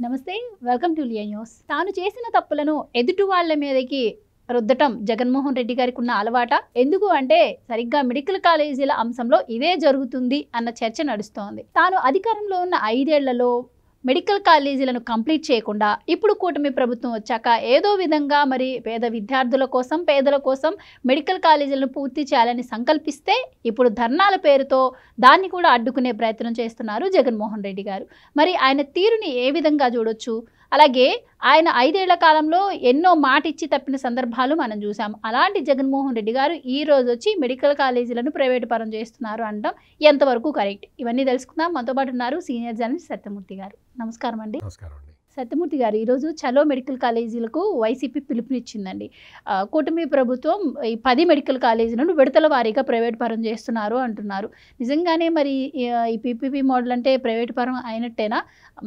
నమస్తే, welcome to Liya news. తాను చేసిన తప్పులను ఎదుటి వాళ్ళ మీదకి రుద్దటం జగన్మోహన్ రెడ్డి గారికి ఉన్న అలవాట. ఎందుకు అంటే సరిగ్గా మెడికల్ కాలేజీల అంశంలో ఇదే జరుగుతుంది అన్న చర్చ నడుస్తోంది. తాను అధికారంలో ఉన్న 5 ఏళ్లలో మెడికల్ కాలేజీలను కంప్లీట్ చేయకుండా ఇప్పుడు కూటమి ప్రభుత్వం వచ్చాక ఏదో విధంగా మరి పేద విద్యార్థుల కోసం, పేదల కోసం మెడికల్ కాలేజీలను పూర్తి చేయాలని సంకల్పిస్తే ఇప్పుడు ధర్నాల పేరుతో దాన్ని కూడా అడ్డుకునే ప్రయత్నం చేస్తున్నారు జగన్మోహన్ రెడ్డి గారు. మరి ఆయన తీరుని ఏ విధంగా చూడొచ్చు? అలాగే ఆయన 5 ఏళ్ల కాలంలో ఎన్నో మాట ఇచ్చి తప్పిన సందర్భాలు మనం చూసాం. అలాంటి జగన్మోహన్ రెడ్డి గారు ఈ రోజు వచ్చి మెడికల్ కాలేజీలను ప్రైవేటు పరం చేస్తున్నారు అనడం ఎంతవరకు కరెక్ట్? ఇవన్నీ తెలుసుకుందాం. మనతో పాటు ఉన్నారు సీనియర్ జర్నలిస్ట్ సత్యమూర్తి గారు. నమస్కారం అండి. సత్యమూర్తి గారు, ఈరోజు చలో మెడికల్ కాలేజీలకు వైసీపీ పిలుపునిచ్చిందండి. కూటమి ప్రభుత్వం ఈ 10 మెడికల్ కాలేజీలను విడతల వారీగా ప్రైవేట్ పరం చేస్తున్నారు అంటున్నారు. నిజంగానే మరి ఈ పీపీపీ మోడల్ అంటే ప్రైవేట్ పరం అయినట్టేనా?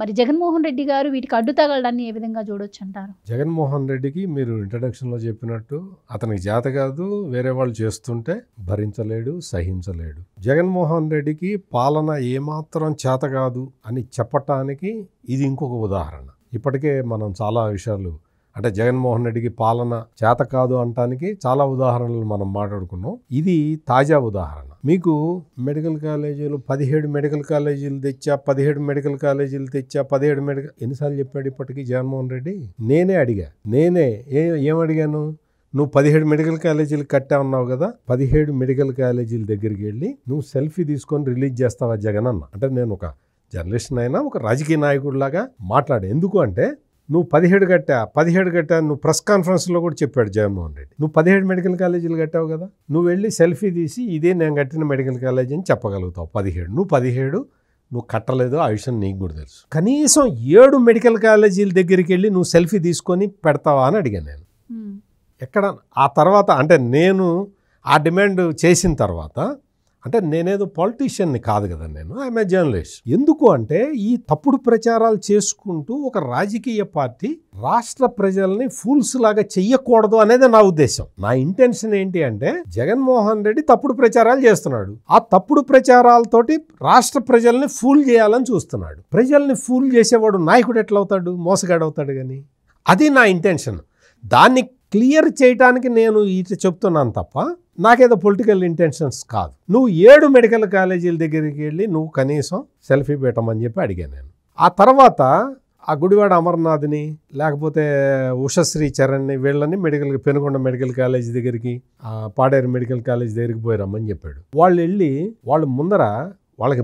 మరి జగన్మోహన్ రెడ్డి గారు వీటికి అడ్డు తగలడాన్ని ఏ విధంగా చూడొచ్చు అంటారు? జగన్మోహన్ రెడ్డికి మీరు ఇంట్రడక్షన్లో చెప్పినట్టు అతనికి చేత కాదు, వేరే వాళ్ళు చేస్తుంటే భరించలేడు, సహించలేడు. జగన్మోహన్ రెడ్డికి పాలన ఏమాత్రం చేత కాదు అని చెప్పటానికి ఇది ఇంకొక ఉదాహరణ. ఇప్పటికే మనం చాలా విషయాలు అంటే జగన్మోహన్ రెడ్డికి పాలన చేత కాదు అనటానికి చాలా ఉదాహరణలు మనం మాట్లాడుకున్నాం. ఇది తాజా ఉదాహరణ. మీకు మెడికల్ కాలేజీలు 17 మెడికల్ కాలేజీలు తెచ్చా, 17 మెడికల్ కాలేజీలు తెచ్చా, 17 మెడికల్ ఎన్నిసార్లు చెప్పాడు ఇప్పటికీ జగన్మోహన్ రెడ్డి? ఏమడిగాను? నువ్వు 17 మెడికల్ కాలేజీలు కట్టా ఉన్నావు కదా, 17 మెడికల్ కాలేజీల దగ్గరికి వెళ్ళి నువ్వు సెల్ఫీ తీసుకొని రిలీజ్ చేస్తావా జగన్ అన్న. అంటే నేను ఒక జర్నలిస్ట్ అయినా ఒక రాజకీయ నాయకుడిలాగా మాట్లాడు. ఎందుకు అంటే నువ్వు 17 కట్టా నువ్వు ప్రెస్ కాన్ఫరెన్స్లో కూడా చెప్పాడు జగన్మోహన్ రెడ్డి. నువ్వు 17 మెడికల్ కాలేజీలు కట్టావు కదా, నువ్వు వెళ్ళి సెల్ఫీ తీసి ఇదే నేను కట్టిన మెడికల్ కాలేజీ అని చెప్పగలుగుతావు. 17 నువ్వు కట్టలేదు, ఆ విషయం నీకు కూడా తెలుసు. కనీసం 7 మెడికల్ కాలేజీల దగ్గరికి వెళ్ళి నువ్వు సెల్ఫీ తీసుకొని పెడతావా అని అడిగాను నేను. ఎక్కడ ఆ తర్వాత అంటే నేను ఆ డిమాండ్ చేసిన తర్వాత అంటే నేనేదో పాలిటీషియన్ని కాదు కదా, నేను ఐఎమ్ ఏ జర్నలిస్ట్. ఎందుకు అంటే ఈ తప్పుడు ప్రచారాలు చేసుకుంటూ ఒక రాజకీయ పార్టీ రాష్ట్ర ప్రజల్ని ఫూల్స్ లాగా చెయ్యకూడదు అనేది నా ఉద్దేశం. నా ఇంటెన్షన్ ఏంటి అంటే జగన్మోహన్ రెడ్డి తప్పుడు ప్రచారాలు చేస్తున్నాడు. ఆ తప్పుడు ప్రచారాలతోటి రాష్ట్ర ప్రజల్ని ఫూల్ చేయాలని చూస్తున్నాడు. ప్రజల్ని ఫూల్ చేసేవాడు నాయకుడు ఎట్లవుతాడు? మోసగాడవుతాడు. కానీ అది నా ఇంటెన్షన్. దాన్ని క్లియర్ చేయడానికి నేను ఇట్లా చెప్తున్నాను తప్ప నాకేదో పొలిటికల్ ఇంటెన్షన్స్ కాదు. నువ్వు 7 మెడికల్ కాలేజీల దగ్గరికి వెళ్ళి నువ్వు కనీసం సెల్ఫీ పెట్టమని చెప్పి అడిగాను నేను. ఆ తర్వాత ఆ గుడివాడ అమర్నాథ్ని లేకపోతే ఉషశ్రీ చరణ్ని వీళ్ళని పెనుగొండ మెడికల్ కాలేజీ దగ్గరికి, పాడేరు మెడికల్ కాలేజీ దగ్గరికి పోయి రమ్మని చెప్పాడు. వాళ్ళు ముందర వాళ్ళకి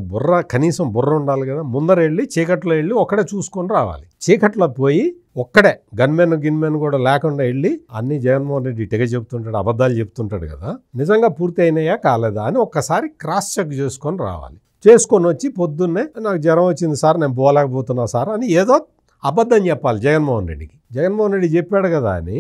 కనీసం బుర్ర ఉండాలి కదా, ముందర వెళ్ళి చీకట్లో వెళ్ళి ఒక్కడే చూసుకొని రావాలి. చీకట్లో పోయి ఒక్కడే గిన్మెన్ కూడా లేకుండా వెళ్ళి అన్ని జగన్మోహన్ రెడ్డి ఇటుగా చెప్తుంటాడు, అబద్ధాలు చెప్తుంటాడు కదా, నిజంగా పూర్తి అయినాయా కాలేదా అని ఒక్కసారి క్రాస్ చెక్ చేసుకొని రావాలి. చేసుకొని వచ్చి పొద్దున్నే నాకు జ్వరం వచ్చింది సార్, నేను పోలేకపోతున్నా సార్ అని ఏదో అబద్ధం చెప్పాలి జగన్మోహన్ రెడ్డికి. జగన్మోహన్ రెడ్డి చెప్పాడు కదా అని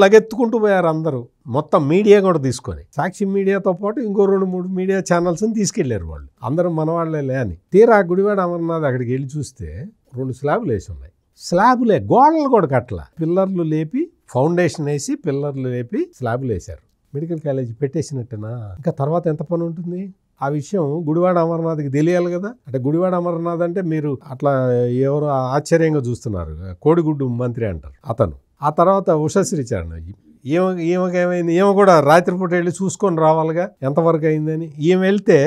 లగెత్తుకుంటూ పోయారు అందరూ, మొత్తం మీడియా కూడా తీసుకొని. సాక్షి మీడియాతో పాటు ఇంకో 2-3 మీడియా ఛానల్స్ని తీసుకెళ్లారు వాళ్ళు. అందరూ మనవాళ్లే అని. తీరా గుడివాడ అమర్నాథ్ అక్కడికి వెళ్ళి చూస్తే 2 స్లాబులు వేసి ఉన్నాయి. స్లాబులే, గోడలు కూడా కట్టల, పిల్లర్లు లేపి ఫౌండేషన్ వేసి పిల్లర్లు లేపి స్లాబులు వేశారు. మెడికల్ కాలేజీ పెట్టేసినట్టేనా? ఇంకా తర్వాత ఎంత పని ఉంటుంది? ఆ విషయం గుడివాడ అమర్నాథ్కి తెలియాలి కదా. అంటే గుడివాడ అమర్నాథ్ అంటే మీరు అట్లా ఎవరు ఆశ్చర్యంగా చూస్తున్నారు, కోడిగుడ్డు మంత్రి అంటారు అతను. ఆ తర్వాత ఉషశ్రీ చరణ్, ఏమైంది? ఈమె కూడా రాత్రిపూట వెళ్ళి చూసుకొని రావాలిగా ఎంతవరకు అయిందని. ఈమె వెళ్తే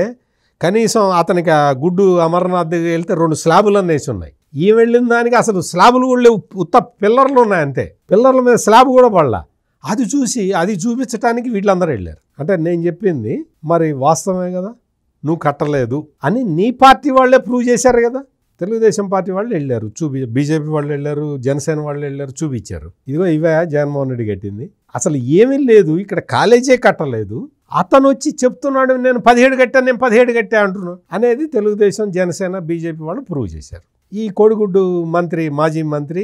కనీసం అతనికి ఆ గుడ్డు అమర్నాథ్ దగ్గర వెళ్తే 2 స్లాబులు వేసి ఉన్నాయి. ఈమె వెళ్ళిన దానికి అసలు స్లాబులు కూడా లేవు, ఉత్త పిల్లర్లు ఉన్నాయి అంతే. పిల్లర్ల మీద స్లాబ్ కూడా పడలా. అది చూపించడానికి వీళ్ళందరూ వెళ్ళారు. అంటే నేను చెప్పింది మరి వాస్తవమే కదా, నువ్వు కట్టలేదు అని నీ పార్టీ వాళ్ళే ప్రూవ్ చేశారు కదా. తెలుగుదేశం పార్టీ వాళ్ళు వెళ్ళారు, బీజేపీ వాళ్ళు వెళ్ళారు, జనసేన వాళ్ళు వెళ్ళారు, చూపించారు. ఇవే జగన్మోహన్ రెడ్డి కట్టింది. అసలు ఏమీ లేదు, ఇక్కడ కాలేజే కట్టలేదు. అతను వచ్చి చెప్తున్నాడు నేను 17 కట్టా అంటున్నాను అనేది తెలుగుదేశం, జనసేన, బీజేపీ వాళ్ళు ప్రూవ్ చేశారు. ఈ కోడిగుడ్డు మంత్రి, మాజీ మంత్రి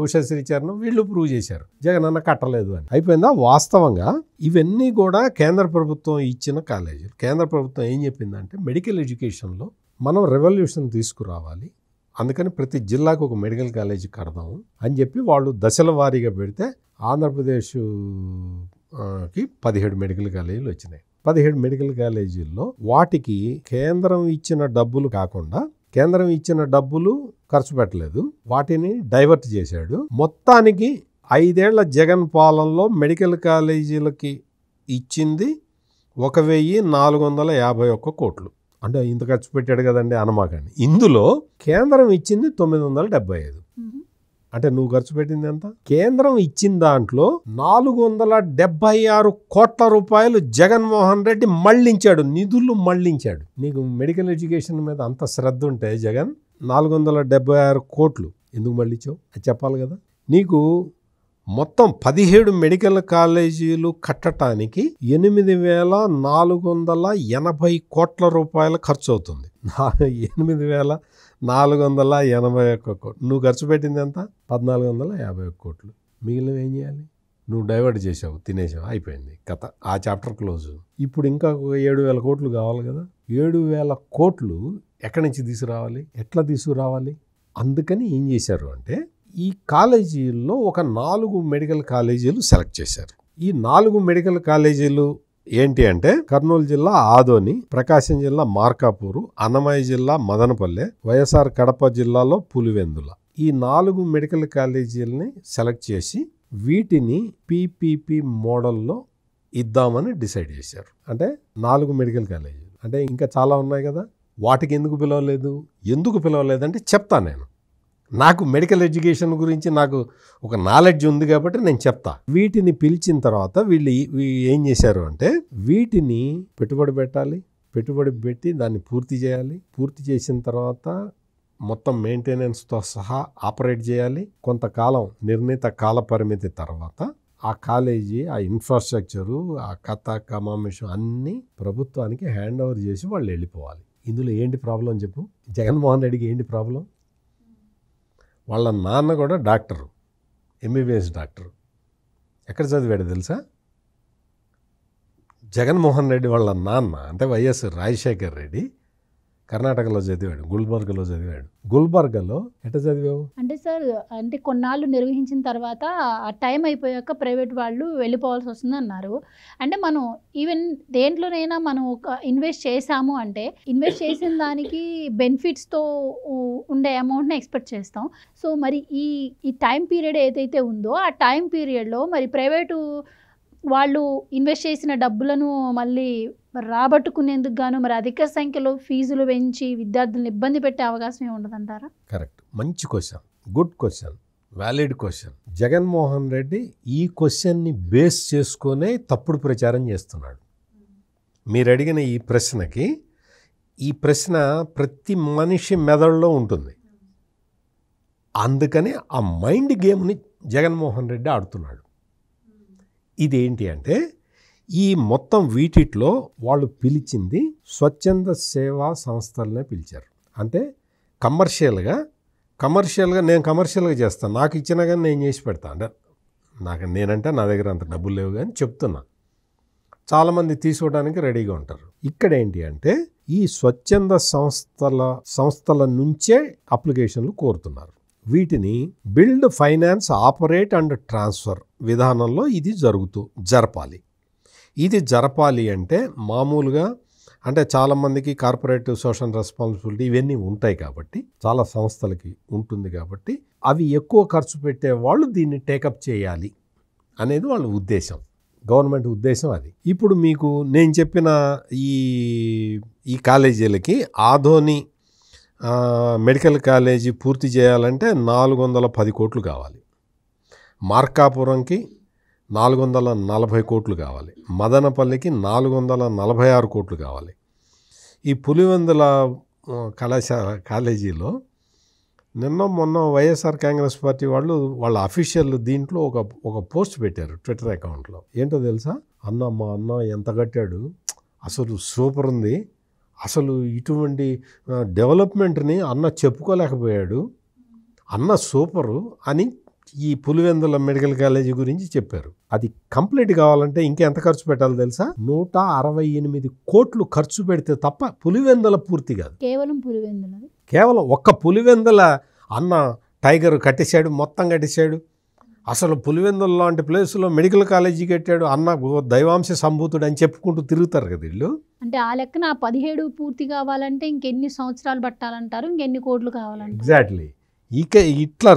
ఉషశ్రీ చరణ్ వీళ్ళు ప్రూవ్ చేశారు జగన్ అన్న కట్టలేదు అని. అయిపోయిందా? వాస్తవంగా ఇవన్నీ కూడా కేంద్ర ప్రభుత్వం ఇచ్చిన కాలేజీలు. కేంద్ర ప్రభుత్వం ఏం చెప్పిందంటే మెడికల్ ఎడ్యుకేషన్లో మనం రెవల్యూషన్ తీసుకురావాలి, అందుకని ప్రతి జిల్లాకు ఒక మెడికల్ కాలేజీ కడదాము అని చెప్పి వాళ్ళు దశల వారీగా పెడితే ఆంధ్రప్రదేశ్కి 17 మెడికల్ కాలేజీలు వచ్చినాయి. 17 మెడికల్ కాలేజీల్లో వాటికి కేంద్రం ఇచ్చిన డబ్బులు కాకుండా కేంద్రం ఇచ్చిన డబ్బులు ఖర్చు పెట్టలేదు, వాటిని డైవర్ట్ చేశాడు. మొత్తానికి 5 ఏళ్ల జగన్ పాలనలో మెడికల్ కాలేజీలకి ఇచ్చింది 1451 కోట్లు. అంటే ఇంత ఖర్చు పెట్టాడు కదండి అనమాకండి. ఇందులో కేంద్రం ఇచ్చింది 975. అంటే నువ్వు ఖర్చు పెట్టింది ఎంత? కేంద్రం ఇచ్చిన దాంట్లో 476 కోట్ల రూపాయలు జగన్మోహన్ రెడ్డి మళ్లించాడు, నిధులు మళ్లించాడు. నీకు మెడికల్ ఎడ్యుకేషన్ మీద అంత శ్రద్ధ ఉంటే జగన్ 476 కోట్లు ఎందుకు మళ్లించావు అది చెప్పాలి కదా. నీకు మొత్తం 17 మెడికల్ కాలేజీలు కట్టడానికి 8,480 కోట్ల రూపాయలు ఖర్చు అవుతుంది. 8,481 కోట్లు. నువ్వు ఖర్చు పెట్టింది ఎంత? 1,451 కోట్లు. మిగిలిన ఏం చేయాలి? నువ్వు డైవర్ట్ చేసావు, తినేసావు, అయిపోయింది కథ. ఆ చాప్టర్ క్లోజ్. ఇప్పుడు ఇంకా 7,000 కోట్లు కావాలి కదా. 7,000 కోట్లు ఎక్కడి నుంచి తీసుకురావాలి, ఎట్లా తీసుకురావాలి? అందుకని ఏం చేశారు అంటే ఈ కాలేజీల్లో ఒక 4 మెడికల్ కాలేజీలు సెలెక్ట్ చేశారు. ఈ 4 మెడికల్ కాలేజీలు ఏంటి అంటే కర్నూలు జిల్లా ఆదోని, ప్రకాశం జిల్లా మార్కాపూరు, అన్నమయ్య జిల్లా మదనపల్లె, వైఎస్ఆర్ కడప జిల్లాలో పులివెందుల. ఈ 4 మెడికల్ కాలేజీలని సెలెక్ట్ చేసి వీటిని పీపీపీ మోడల్లో ఇద్దామని డిసైడ్ చేశారు. అంటే 4 మెడికల్ కాలేజీలు అంటే ఇంకా చాలా ఉన్నాయి కదా. వాటికి ఎందుకు పిలవలేదంటే చెప్తా నేను. నాకు మెడికల్ ఎడ్యుకేషన్ గురించి నాకు ఒక నాలెడ్జ్ ఉంది కాబట్టి నేను చెప్తా. వీటిని పిలిచిన తర్వాత వీళ్ళు ఏం చేశారు అంటే వీటిని పెట్టుబడి పెట్టాలి, పెట్టుబడి పెట్టి దాన్ని పూర్తి చేయాలి. పూర్తి చేసిన తర్వాత మొత్తం మెయింటెనెన్స్తో సహా ఆపరేట్ చేయాలి. కొంతకాలం నిర్ణీత కాల పరిమితి తర్వాత ఆ కాలేజీ, ఆ ఇన్ఫ్రాస్ట్రక్చరు, ఆ కథ కమామిషం అన్నీ ప్రభుత్వానికి హ్యాండ్ ఓవర్ చేసి వాళ్ళు వెళ్ళిపోవాలి. ఇందులో ఏంటి ప్రాబ్లం చెప్పు? జగన్మోహన్ రెడ్డికి ఏంటి ప్రాబ్లం? వాళ్ళ నాన్న కూడా డాక్టరు, ఎంబీబీఎస్ డాక్టరు. ఎక్కడ చదివాడు తెలుసా? జగన్మోహన్ రెడ్డి వాళ్ళ నాన్న అంటే వైఎస్ రాజశేఖర్ రెడ్డి కర్ణాటకలో చదివాడు, గుల్బర్గలో చదివాడు. గుల్బర్గలో ఎట్లా చదివావు? అంటే సార్, అంటే కొన్నాళ్ళు నిర్వహించిన తర్వాత ఆ టైం అయిపోయాక ప్రైవేట్ వాళ్ళు వెళ్ళిపోవాల్సి వస్తుంది అన్నారు. అంటే మనం ఈవెన్ దేంట్లోనైనా మనం ఒక ఇన్వెస్ట్ చేసాము అంటే ఇన్వెస్ట్ చేసిన దానికి బెనిఫిట్స్తో ఉండే అమౌంట్ని ఎక్స్పెక్ట్ చేస్తాం. సో మరి ఈ టైం పీరియడ్ ఏదైతే ఉందో ఆ టైం పీరియడ్లో మరి ప్రైవేటు వాళ్ళు ఇన్వెస్ట్ చేసిన డబ్బులను మళ్ళీ రాబట్టుకునేందుకు గాను మరి అధిక సంఖ్యలో ఫీజులు పెంచి విద్యార్థులను ఇబ్బంది పెట్టే అవకాశం ఏముండదంటారా? కరెక్ట్, మంచి question, good question, valid question. Jaganmohan Reddy ఈ క్వశ్చన్ని బేస్ చేసుకునే తప్పుడు ప్రచారం చేస్తున్నాడు. మీరు అడిగిన ఈ ప్రశ్న ప్రతి మనిషి మెదడులో ఉంటుంది. అందుకని ఆ మైండ్ గేమ్ని జగన్మోహన్ రెడ్డి ఆడుతున్నాడు. ఇదేంటి అంటే ఈ మొత్తం వీటిలో వాళ్ళు పిలిచింది స్వచ్ఛంద సేవా సంస్థలనే పిలిచారు. అంటే కమర్షియల్గా నేను కమర్షియల్గా చేస్తాను, నాకు ఇచ్చినా కానీ నేను చేసి పెడతాను. అంటే నేనంటే నా దగ్గర అంత డబ్బులు లేవు కానీ చెప్తున్నా. చాలామంది తీసుకోవడానికి రెడీగా ఉంటారు. ఇక్కడ ఏంటి అంటే ఈ స్వచ్ఛంద సంస్థల నుంచే అప్లికేషన్లు కోరుతున్నారు. వీటిని build, finance, operate and transfer విధానంలో ఇది జరపాలి. ఇది జరపాలి అంటే మామూలుగా అంటే చాలామందికి కార్పొరేట్ సోషల్ రెస్పాన్సిబిలిటీ ఇవన్నీ ఉంటాయి కాబట్టి, చాలా సంస్థలకి ఉంటుంది కాబట్టి అవి ఎక్కువ ఖర్చు పెట్టే వాళ్ళు దీన్ని టేకప్ చేయాలి అనేది వాళ్ళ ఉద్దేశం, గవర్నమెంట్ ఉద్దేశం అది. ఇప్పుడు మీకు నేను చెప్పిన ఈ కాలేజీలకి ఆదోని మెడికల్ కాలేజీ పూర్తి చేయాలంటే 410 కోట్లు కావాలి. మార్కాపురంకి 440 కోట్లు కావాలి. మదనపల్లికి 446 కోట్లు కావాలి. ఈ పులివెందుల కాలేజీలో మొన్న వైఎస్ఆర్ కాంగ్రెస్ పార్టీ వాళ్ళ అఫీషియల్ దీంట్లో ఒక పోస్ట్ పెట్టారు ట్విట్టర్ అకౌంట్లో. ఏంటో తెలుసా? మా అన్న ఎంత కట్టాడు, అసలు సూపర్ ఉంది, అసలు ఇటువంటి డెవలప్మెంట్ని అన్న చెప్పుకోలేకపోయాడు, అన్న సూపరు అని ఈ పులివెందుల మెడికల్ కాలేజీ గురించి చెప్పారు. అది కంప్లీట్ కావాలంటే ఇంకెంత ఖర్చు పెట్టాలో తెలుసా? 168 కోట్లు ఖర్చు పెడితే తప్ప పులివెందుల పూర్తి కాదు. కేవలం ఒక్క పులివెందుల అన్న టైగర్ కట్టేశాడు, మొత్తం కట్టేశాడు. అసలు పులివెందుల లాంటి ప్లేస్లో మెడికల్ కాలేజీ కట్టాడు అన్న దైవాంశ సంభూతుడు అని చెప్పుకుంటూ తిరుగుతారు కదా వీళ్ళు. అంటే ఆ లెక్కన 17 పూర్తి కావాలంటే ఇంకెన్ని సంవత్సరాలు పట్టాలంటారు, ఇంకెన్ని కోట్లు కావాలంటారు? ఎగ్జాక్ట్లీ. ఇక ఇట్లా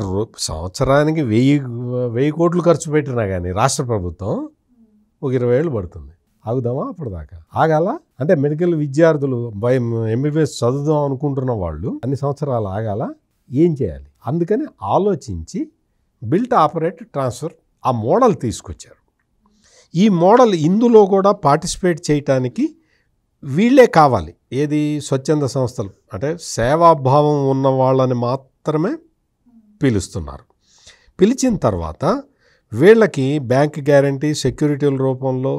సంవత్సరానికి 1000 కోట్లు ఖర్చు పెట్టినా కానీ రాష్ట్ర ప్రభుత్వం ఒక 20 ఏళ్ళు పడుతుంది. ఆగుదామా అప్పటిదాకా? ఆగాల? అంటే మెడికల్ విద్యార్థులు ఎంబీబీఎస్ చదువుదాం అనుకుంటున్న వాళ్ళు అన్ని సంవత్సరాలు ఆగాల? ఏం చేయాలి? అందుకని ఆలోచించి బిల్ట్ ఆపరేట్ ట్రాన్స్ఫర్ ఆ మోడల్ తీసుకొచ్చారు. ఈ మోడల్ ఇందులో కూడా పార్టిసిపేట్ చేయటానికి వీళ్ళే కావాలి. ఏది? స్వచ్ఛంద సంస్థలు, అంటే సేవాభావం ఉన్న వాళ్ళని మాత్రమే పిలుస్తున్నారు. పిలిచిన తర్వాత వీళ్ళకి బ్యాంక్ గ్యారంటీ సెక్యూరిటీల రూపంలో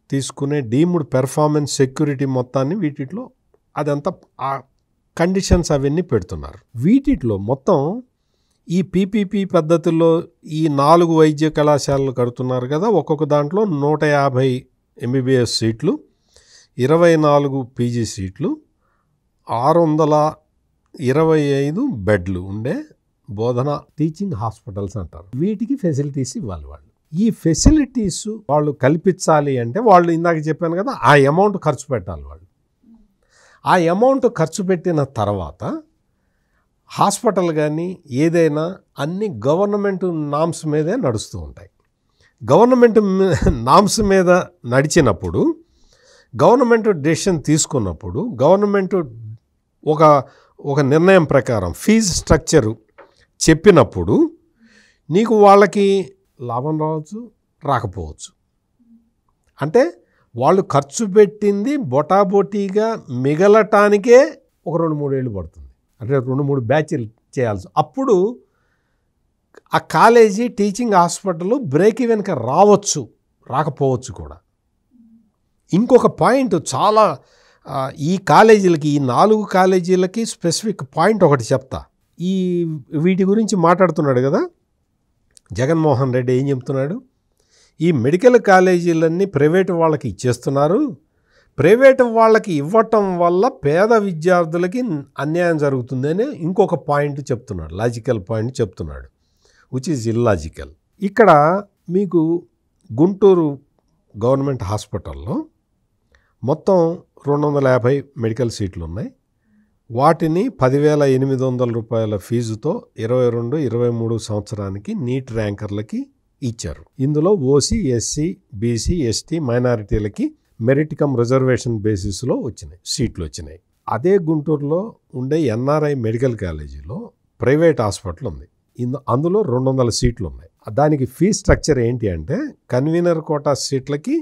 తీసుకునే డీమ్డ్ పెర్ఫార్మెన్స్ సెక్యూరిటీ మొత్తాన్ని వీటిలో అదంతా ఆ కండిషన్స్ అవన్నీ పెడుతున్నారు. వీటిలో మొత్తం ఈ పీపీపీ పద్ధతుల్లో ఈ 4 వైద్య కళాశాలలు కడుతున్నారు కదా. ఒక్కొక్క దాంట్లో 150 ఎంబీబీఎస్ సీట్లు, 24 పీజీ సీట్లు, 625 బెడ్లు ఉండే బోధన టీచింగ్ హాస్పిటల్స్ అంటారు. వీటికి ఫెసిలిటీస్ ఇవ్వాలి. వాళ్ళు ఈ ఫెసిలిటీస్ వాళ్ళు కల్పించాలి అంటే వాళ్ళు ఇందాక చెప్పాను కదా, ఆ అమౌంట్ ఖర్చు పెట్టాలి. వాళ్ళు ఆ అమౌంట్ ఖర్చు పెట్టిన తర్వాత హాస్పిటల్ కానీ ఏదైనా అన్ని గవర్నమెంట్ నామ్స్ మీదే నడుస్తూ ఉంటాయి. గవర్నమెంట్ నామ్స్ మీద నడిచినప్పుడు, గవర్నమెంట్ డెసిషన్ తీసుకున్నప్పుడు, గవర్నమెంట్ ఒక నిర్ణయం ప్రకారం ఫీజు స్ట్రక్చరు చెప్పినప్పుడు నీకు వాళ్ళకి లాభం రావచ్చు, రాకపోవచ్చు. అంటే వాళ్ళు ఖర్చు పెట్టింది బొటాబొటీగా మిగలటానికే ఒక 2-3 ఏళ్ళు పడుతుంది. అంటే 2-3 బ్యాచ్లు చేయాల్సి. అప్పుడు ఆ కాలేజీ టీచింగ్ హాస్పిటల్ బ్రేక్ ఈవెన్కి రావచ్చు, రాకపోవచ్చు కూడా. ఇంకొక పాయింట్ చాలా ఈ కాలేజీలకి, ఈ 4 కాలేజీలకి స్పెసిఫిక్ పాయింట్ ఒకటి చెప్తా. వీటి గురించి మాట్లాడుతున్నాడు కదా జగన్మోహన్ రెడ్డి. ఏం చెప్తున్నాడు? ఈ మెడికల్ కాలేజీలన్నీ ప్రైవేటు వాళ్ళకి ఇచ్చేస్తున్నారు. ప్రైవేటు వాళ్ళకి ఇవ్వటం వల్ల పేద విద్యార్థులకి అన్యాయం జరుగుతుందని ఇంకొక పాయింట్ చెప్తున్నాడు, లాజికల్ పాయింట్ చెప్తున్నాడు, విచ్ ఈజ్ ఇల్లాజికల్. ఇక్కడ మీకు గుంటూరు గవర్నమెంట్ హాస్పిటల్లో మొత్తం 250 మెడికల్ సీట్లు ఉన్నాయి. వాటిని 10,800 రూపాయల ఫీజుతో 22-23 సంవత్సరానికి నీట్ ర్యాంకర్లకి ఇచ్చారు. ఇందులో ఓసీ, ఎస్సీ, బీసీ, ఎస్టీ, మైనారిటీలకి మెరిట్ కమ్ రిజర్వేషన్ బేసిస్లో సీట్లు వచ్చినాయి. అదే గుంటూరులో ఉండే NRI medical college private hospital ఉంది. అందులో 200 సీట్లు ఉన్నాయి. దానికి ఫీ స్ట్రక్చర్ ఏంటి అంటే కన్వీనర్ కోటా సీట్లకి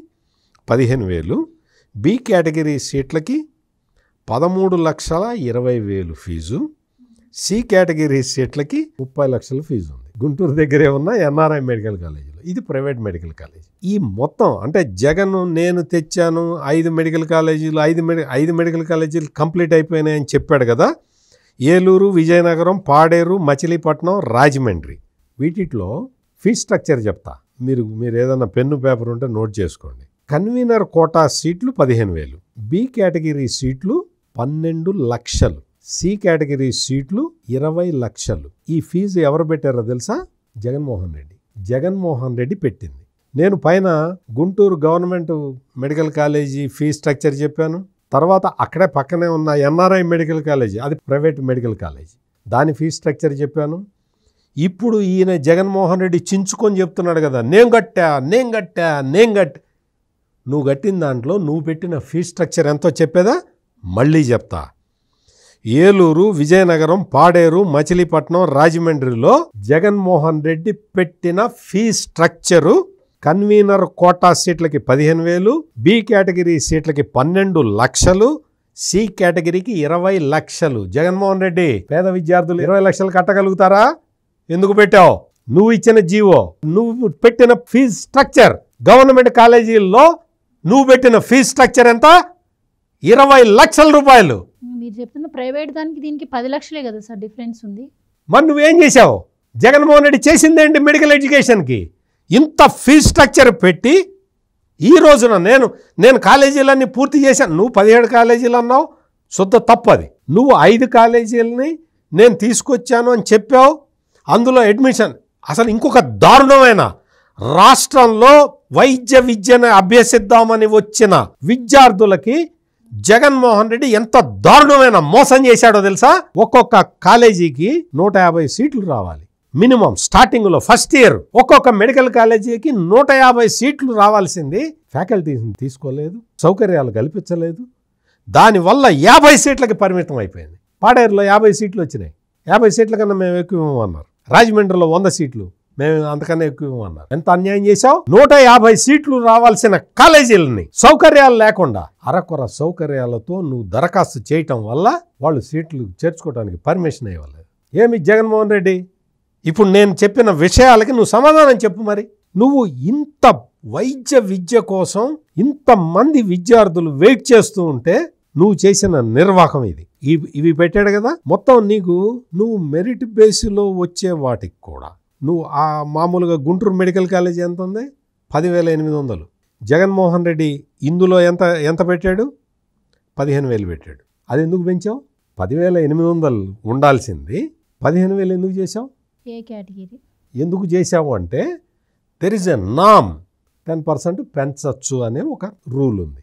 15,000, బి కేటగిరీ సీట్లకి 13,20,000 ఫీజు, సి కేటగిరీ సీట్లకి 30 లక్షల ఫీజు ఉంది. గుంటూరు దగ్గరే ఉన్న ఎన్ఆర్ఐ మెడికల్ కాలేజీలో. ఇది ప్రైవేట్ మెడికల్ కాలేజీ. ఈ మొత్తం అంటే జగన్ నేను తెచ్చాను 5 మెడికల్ కాలేజీలు, 5 మెడికల్ కాలేజీలు కంప్లీట్ అయిపోయినాయని చెప్పాడు కదా. ఏలూరు, విజయనగరం, పాడేరు, మచిలీపట్నం, రాజమండ్రి. వీటిలో ఫీ స్ట్రక్చర్ చెప్తా. మీరు ఏదైనా పెన్ను పేపర్ ఉంటే నోట్ చేసుకోండి. కన్వీనర్ కోటా సీట్లు 15,000, బి కేటగిరీ సీట్లు 12 లక్షలు, సి కేటగిరీ సీట్లు 20 లక్షలు. ఈ ఫీజు ఎవరు పెట్టారో తెలుసా? జగన్మోహన్ రెడ్డి పెట్టింది. నేను పైన Guntur government medical college fee structure చెప్పాను. తర్వాత అక్కడే పక్కనే ఉన్న ఎన్ఆర్ఐ మెడికల్ కాలేజీ, అది ప్రైవేట్ మెడికల్ కాలేజీ, దాని ఫీ స్ట్రక్చర్ చెప్పాను. ఇప్పుడు ఈయన జగన్మోహన్ రెడ్డి చించుకొని చెప్తున్నాడు కదా, నేను కట్టా. నువ్వు కట్టిన దాంట్లో నువ్వు పెట్టిన ఫీ స్ట్రక్చర్ ఎంతో చెప్పేదా మళ్ళీ చెప్తా. ఏలూరు, విజయనగరం, పాడేరు, మచిలీపట్నం, రాజమండ్రిలో జగన్మోహన్ రెడ్డి పెట్టిన ఫీ స్ట్రక్చరు కన్వీనర్ కోటా సీట్లకి 15,000, బి కేటగిరీ సీట్లకి 12 లక్షలు, సి కేటగిరీకి 20 లక్షలు. జగన్మోహన్ రెడ్డి పేద విద్యార్థులు 20 లక్షలు కట్టగలుగుతారా? ఎందుకు పెట్టావు? నువ్వు ఇచ్చిన జీవో, నువ్వు పెట్టిన ఫీజు స్ట్రక్చర్, గవర్నమెంట్ కాలేజీల్లో నువ్వు పెట్టిన ఫీజు స్ట్రక్చర్ ఎంత? 20 లక్షల రూపాయలు. మీరు చెప్తున్న ప్రైవేట్ దానికి దీనికి 10 లక్షలే కదా సార్ డిఫరెన్స్ ఉంది. మరి నువ్వేం చేశావు? జగన్మోహన్ రెడ్డి చేసిందేంటి మెడికల్ ఎడ్యుకేషన్కి? ఇంత ఫీజు స్ట్రక్చర్ పెట్టి ఈ రోజున నేను కాలేజీలన్నీ పూర్తి చేశాను. నువ్వు 17 కాలేజీలు అన్నావు, శుద్ధ తప్పది. నువ్వు 5 కాలేజీలని నేను తీసుకొచ్చాను అని చెప్పావు. అందులో అడ్మిషన్ అసలు ఇంకొక దారుణమైన రాష్ట్రంలో వైద్య విద్యను అభ్యసిద్దామని వచ్చిన విద్యార్థులకి జగన్మోహన్ రెడ్డి ఎంత దారుణమైన మోసం చేశాడో తెలుసా? ఒక్కొక్క కాలేజీకి 150 సీట్లు రావాలి మినిమం. స్టార్టింగ్లో ఫస్ట్ ఇయర్ ఒక్కొక్క మెడికల్ కాలేజీకి 150 సీట్లు రావాల్సింది ఫ్యాకల్టీని తీసుకోలేదు, సౌకర్యాలు కల్పించలేదు. దానివల్ల 50 సీట్లకి పరిమితం అయిపోయింది. పాడేరులో 50 సీట్లు వచ్చినాయి. 50 సీట్ల కన్నా మేము ఎక్కువ ఇవ్వమన్నారు. రాజమండ్రిలో 100 సీట్లు, మేము అంతకన్నా ఎక్కువ ఇవ్వమన్నారు. ఎంత అన్యాయం చేశావు? 150 సీట్లు రావాల్సిన కాలేజీలని సౌకర్యాలు లేకుండా అరకొర సౌకర్యాలతో నువ్వు దరఖాస్తు చేయటం వల్ల వాళ్ళు సీట్లు చేర్చుకోవడానికి పర్మిషన్ ఇవ్వలేదు. ఏమి జగన్మోహన్ రెడ్డి, ఇప్పుడు నేను చెప్పిన విషయాలకి నువ్వు సమాధానం చెప్పు. మరి నువ్వు ఇంత వైద్య విద్య కోసం ఇంతమంది విద్యార్థులు వెయిట్ చేస్తూ ఉంటే నువ్వు చేసిన నిర్వాహకం ఇది. ఇవి పెట్టాడు కదా మొత్తం. నువ్వు మెరిట్ బేస్లో వచ్చే వాటికి కూడా నువ్వు ఆ మామూలుగా గుంటూరు మెడికల్ కాలేజీ ఎంత ఉంది? 10,800. జగన్మోహన్ రెడ్డి ఇందులో ఎంత పెట్టాడు? 15,000 పెట్టాడు. అది ఎందుకు పెంచావు? 10,800 ఉండాల్సింది 15,000 ఎందుకు చేసావు? ఏ కేటగిరీ ఎందుకు చేసావు అంటే దెర్ ఇస్ ఎ నామ్, 10% పెంచచ్చు అనే ఒక రూల్ ఉంది.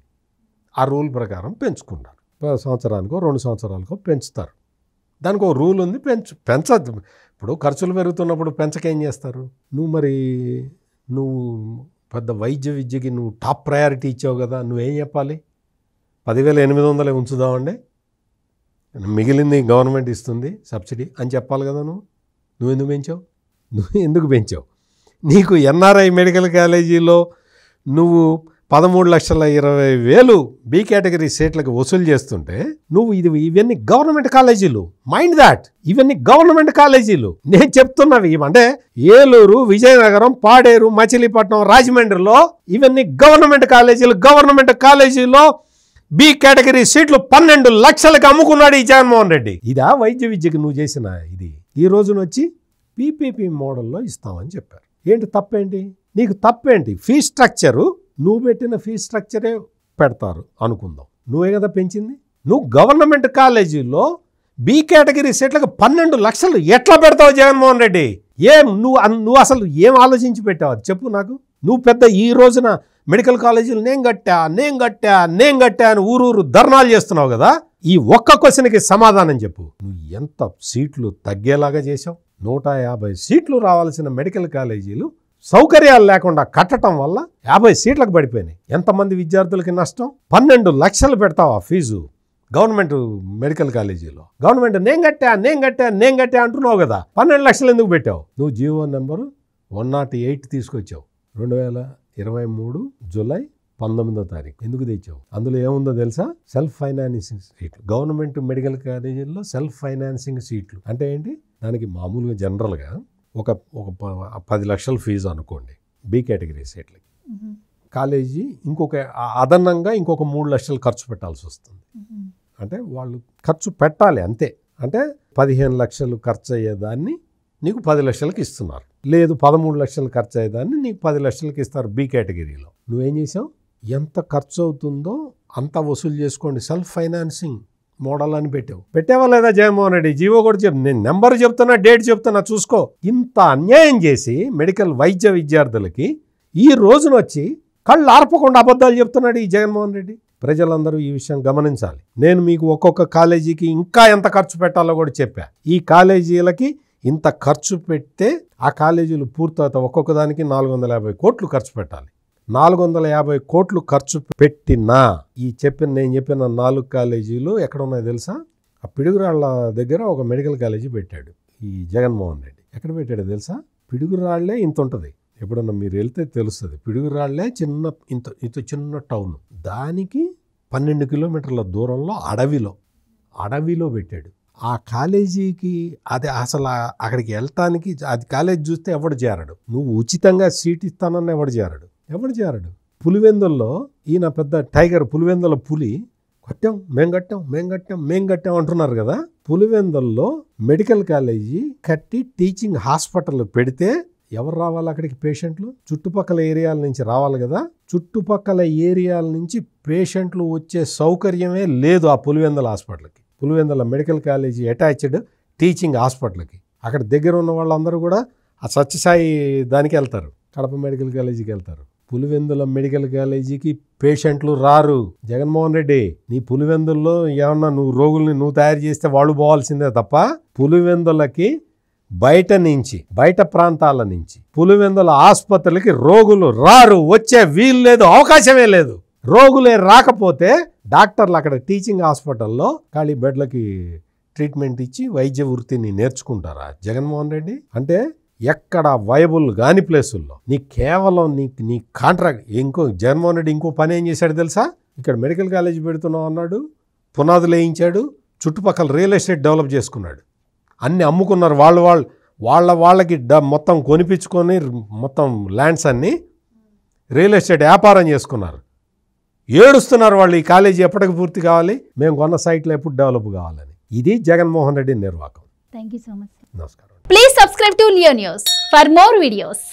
ఆ రూల్ ప్రకారం పెంచుకుంటారు. సంవత్సరానికో 2 సంవత్సరాలకో పెంచుతారు. దానికి ఒక రూల్ ఉంది, పెంచద్దు. ఇప్పుడు ఖర్చులు పెరుగుతున్నప్పుడు పెంచకేం చేస్తారు? నువ్వు పెద్ద వైద్య విద్యకి నువ్వు టాప్ ప్రయారిటీ ఇచ్చావు కదా, నువ్వేం చెప్పాలి? 10,800 ఉంచుదామండి, మిగిలింది గవర్నమెంట్ ఇస్తుంది సబ్సిడీ అని చెప్పాలి కదా. నువ్వు ఎందుకు పెంచావు? నీకు ఎన్ఆర్ఐ మెడికల్ కాలేజీలో నువ్వు 13,20,000 బి కేటగిరీ సీట్లకు వసూలు చేస్తుంటే ఇవన్నీ గవర్నమెంట్ కాలేజీలు. మైండ్ దాట్, ఇవన్నీ గవర్నమెంట్ కాలేజీలు. నేను చెప్తున్నవి అంటే ఏలూరు, విజయనగరం, పాడేరు, మచిలీపట్నం, రాజమండ్రిలో ఇవన్నీ గవర్నమెంట్ కాలేజీలు. గవర్నమెంట్ కాలేజీలో బి కేటగిరీ సీట్లు 12 లక్షలకు అమ్ముకున్నాడు ఈ జగన్మోహన్ రెడ్డి. ఇదా వైద్య విద్యకి నువ్వు చేసిన ఇది? ఈ రోజున వచ్చి పీపీపీ మోడల్లో ఇస్తామని చెప్పారు. ఏంటి తప్పేంటి? నీకు తప్పేంటి? ఫీ స్ట్రక్చరు నువ్వు పెట్టిన ఫీ స్ట్రక్చరే పెడతారు అనుకుందాం. నువ్వే కదా పెంచింది. నువ్వు గవర్నమెంట్ కాలేజీలో బి కేటగిరీ సీట్లకు 12 లక్షలు ఎట్లా పెడతావు జగన్మోహన్ రెడ్డి? నువ్వు అసలు ఏం ఆలోచించి పెట్టావు అది చెప్పు నాకు. నువ్వు పెద్ద ఈ రోజున మెడికల్ కాలేజీలు నేను కట్టా అని ఊరూరు ధర్నాలు చేస్తున్నావు కదా. ఈ ఒక్క క్వశ్చన్కి సమాధానం చెప్పు. నువ్వు ఎంత సీట్లు తగ్గేలాగా చేసావు? 150 సీట్లు రావాల్సిన మెడికల్ కాలేజీలు సౌకర్యాలు లేకుండా కట్టడం వల్ల 50 సీట్లకు పడిపోయినాయి. ఎంతమంది విద్యార్థులకి నష్టం? 12 లక్షలు పెడతావా ఫీజు గవర్నమెంట్ మెడికల్ కాలేజీలో? గవర్నమెంట్ నేను కట్టా అంటున్నావు కదా, 12 లక్షలు ఎందుకు పెట్టావు? నువ్వు జీవో నెంబరు 108 తీసుకొచ్చావు 2023 జూలై 19వ తారీఖు. ఎందుకు తెచ్చావు? అందులో ఏముందో తెలుసా? సెల్ఫ్ ఫైనాన్సింగ్ సీట్లు. గవర్నమెంట్ మెడికల్ కాలేజీల్లో సెల్ఫ్ ఫైనాన్సింగ్ సీట్లు అంటే ఏంటి? దానికి మామూలుగా జనరల్గా ఒక 10 లక్షల ఫీజు అనుకోండి బి కేటగిరీ సీట్లకి. కాలేజీ అదనంగా ఇంకొక 3 లక్షలు ఖర్చు పెట్టాల్సి వస్తుంది. అంటే వాళ్ళు ఖర్చు పెట్టాలి అంతే. అంటే 15 లక్షలు ఖర్చు అయ్యేదాన్ని నీకు 10 లక్షలకి ఇస్తున్నారు. లేదు 13 లక్షలు ఖర్చు అయ్యేదాన్ని నీకు 10 లక్షలకి ఇస్తారు బి కేటగిరీలో. నువ్వేం చేసావు? ఎంత ఖర్చు అవుతుందో అంత వసూలు చేసుకోండి సెల్ఫ్ ఫైనాన్సింగ్ మోడల్ అని పెట్టావా లేదా జగన్మోహన్ రెడ్డి? జీవో కూడా నేను నెంబర్ చెప్తున్నా, డేట్ చెప్తున్నా, చూసుకో. ఇంత అన్యాయం చేసి మెడికల్ వైద్య విద్యార్థులకి ఈ రోజున వచ్చి కళ్ళు ఆర్పకుండా అబద్ధాలు చెప్తున్నాడు ఈ జగన్మోహన్ రెడ్డి. ప్రజలందరూ ఈ విషయం గమనించాలి. నేను మీకు ఒక్కొక్క కాలేజీకి ఇంకా ఎంత ఖర్చు పెట్టాలో కూడా చెప్పా. ఈ కాలేజీలకి ఇంత ఖర్చు పెడితే ఆ కాలేజీలు పూర్తవుతాయి. ఒక్కొక్క దానికి 450 కోట్లు ఖర్చు పెట్టాలి. 450 కోట్లు ఖర్చు పెట్టినా నేను చెప్పిన 4 కాలేజీలు ఎక్కడ ఉన్నాయో తెలుసా? ఆ పిడుగురాళ్ల దగ్గర ఒక మెడికల్ కాలేజీ పెట్టాడు ఈ జగన్మోహన్ రెడ్డి. ఎక్కడ పెట్టాడో తెలుసా? పిడుగురాళ్లే ఇంత ఉంటుంది. ఎప్పుడన్నా మీరు వెళ్తే తెలుస్తుంది. పిడుగురాళ్లే ఇంత చిన్న టౌన్. దానికి 12 కిలోమీటర్ల దూరంలో అడవిలో పెట్టాడు. ఆ కాలేజీకి అసలు అక్కడికి వెళ్తానికి అది కాలేజీ చూస్తే ఎవడు చేరడు. నువ్వు ఉచితంగా సీట్ ఇస్తానన్న ఎవడు చేరడు. పులివెందుల్లో ఈయన పెద్ద టైగర్, పులివెందుల పులి మేం కట్టాం అంటున్నారు కదా. పులివెందుల్లో మెడికల్ కాలేజీ కట్టి టీచింగ్ హాస్పిటల్ పెడితే ఎవరు రావాలి అక్కడికి? పేషెంట్లు చుట్టుపక్కల ఏరియాల నుంచి రావాలి కదా. చుట్టుపక్కల ఏరియాల నుంచి పేషెంట్లు వచ్చే సౌకర్యమే లేదు ఆ పులివెందుల హాస్పిటల్కి. Pulivendula medical college attached teaching హాస్పిటల్కి. అక్కడ దగ్గర ఉన్న వాళ్ళందరూ కూడా ఆ సత్యసాయి దానికి వెళ్తారు, కడప మెడికల్ కాలేజీకి వెళ్తారు. పులివెందుల మెడికల్ కాలేజీకి పేషెంట్లు రారు. జగన్మోహన్ రెడ్డి, నీ పులివెందుల్లో ఏమన్నా నువ్వు రోగుల్ని నువ్వు తయారు చేస్తే వాళ్ళు పోవాల్సిందే తప్ప పులివెందులకి బయట ప్రాంతాల నుంచి పులివెందుల ఆసుపత్రులకి రోగులు రారు, వచ్చే వీలు లేదు, అవకాశమే లేదు. రోగులే రాకపోతే డాక్టర్లు అక్కడ టీచింగ్ హాస్పిటల్లో ఖాళీ బెడ్లకి ట్రీట్మెంట్ ఇచ్చి వైద్య వృత్తిని నేర్చుకుంటారా జగన్మోహన్ రెడ్డి? అంటే ఎక్కడ వైబుల్ కాని ప్లేసుల్లో కేవలం నీ కాంట్రాక్ట్. జగన్మోహన్ రెడ్డి ఇంకో పని ఏం చేశాడు తెలుసా? ఇక్కడ మెడికల్ కాలేజ్ పెడుతున్నాం అన్నాడు, పునాదులు వేయించాడు, చుట్టుపక్కల రియల్ ఎస్టేట్ డెవలప్ చేసుకున్నాడు, అన్నీ అమ్ముకున్నారు. వాళ్ళకి మొత్తం కొనిపించుకొని మొత్తం ల్యాండ్స్ అన్నీ రియల్ ఎస్టేట్ వ్యాపారం చేసుకున్నారు. ఏడుస్తున్నారు వాళ్ళు, ఈ కాలేజీ ఎప్పటికి పూర్తి కావాలి, మేము కొన్న సైట్లో ఎప్పుడు డెవలప్ కావాలని. ఇది జగన్మోహన్ రెడ్డి నిర్వాహకం. Thank you so much. నమస్కారం. Please subscribe to Leo News for more videos.